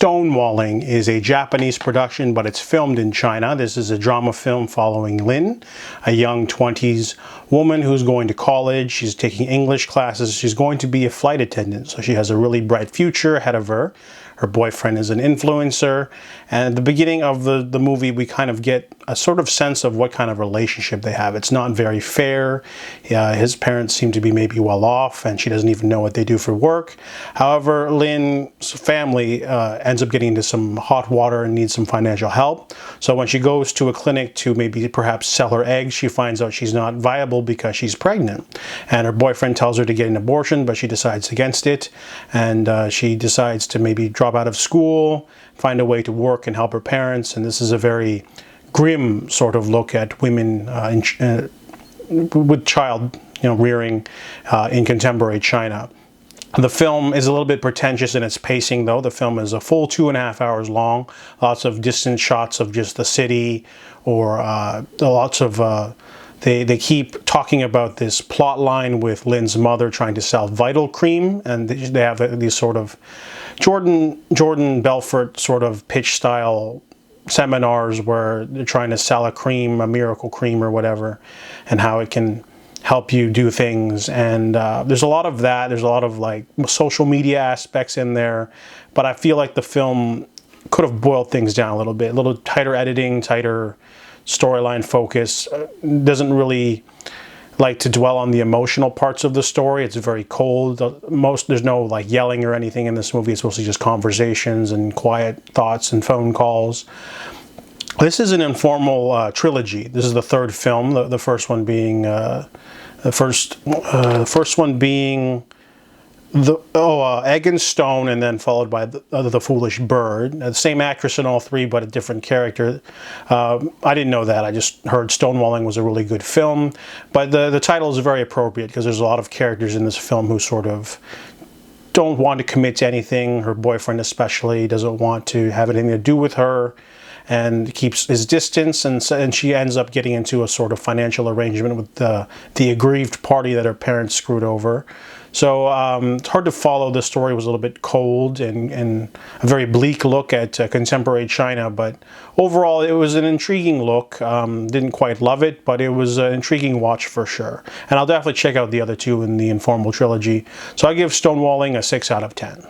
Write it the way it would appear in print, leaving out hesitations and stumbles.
Stonewalling is a Japanese production, but it's filmed in China. This is a drama film following Lynn, a young 20s woman who's going to college. She's taking English classes. She's going to be a flight attendant, so she has a really bright future ahead of her. Her boyfriend is an influencer, and at the beginning of the movie we kind of get a sort of sense of what kind of relationship they have. It's not very fair. His parents seem to be maybe well off, and she doesn't even know what they do for work. However, Lynn's family ends up getting into some hot water and needs some financial help. So when she goes to a clinic to maybe perhaps sell her eggs, she finds out she's not viable because she's pregnant. And her boyfriend tells her to get an abortion, but she decides against it. And she decides to maybe drop out of school, find a way to work and help her parents. And this is a very grim sort of look at women with child rearing in contemporary China. The film is a little bit pretentious in its pacing, though. The film is a full 2.5 hours long. Lots of distant shots of just the city, or lots of they keep talking about this plot line with Lynn's mother trying to sell Vital Cream, and they have these sort of Jordan Belfort sort of pitch style seminars where they're trying to sell a cream, a miracle cream or whatever, and how it can help you do things. And there's a lot of that. There's a lot of like social media aspects in there, but I feel like the film could have boiled things down a little tighter editing, tighter storyline focus. Doesn't really like to dwell on the emotional parts of the story. It's very cold. There's no like yelling or anything in this movie. It's mostly just conversations and quiet thoughts and phone calls. This is an informal trilogy. This is the third film. The first one being Egg and Stone, and then followed by the Foolish Bird. The same actress in all three, but a different character. I didn't know that. I just heard Stonewalling was a really good film. But the title is very appropriate because there's a lot of characters in this film who sort of don't want to commit to anything. Her boyfriend especially doesn't want to have anything to do with her and keeps his distance, and she ends up getting into a sort of financial arrangement with the aggrieved party that her parents screwed over. So it's hard to follow. The story was a little bit cold and a very bleak look at contemporary China, but overall it was an intriguing look. Didn't quite love it, but it was an intriguing watch for sure. And I'll definitely check out the other two in the informal trilogy. So I give Stonewalling a 6 out of 10.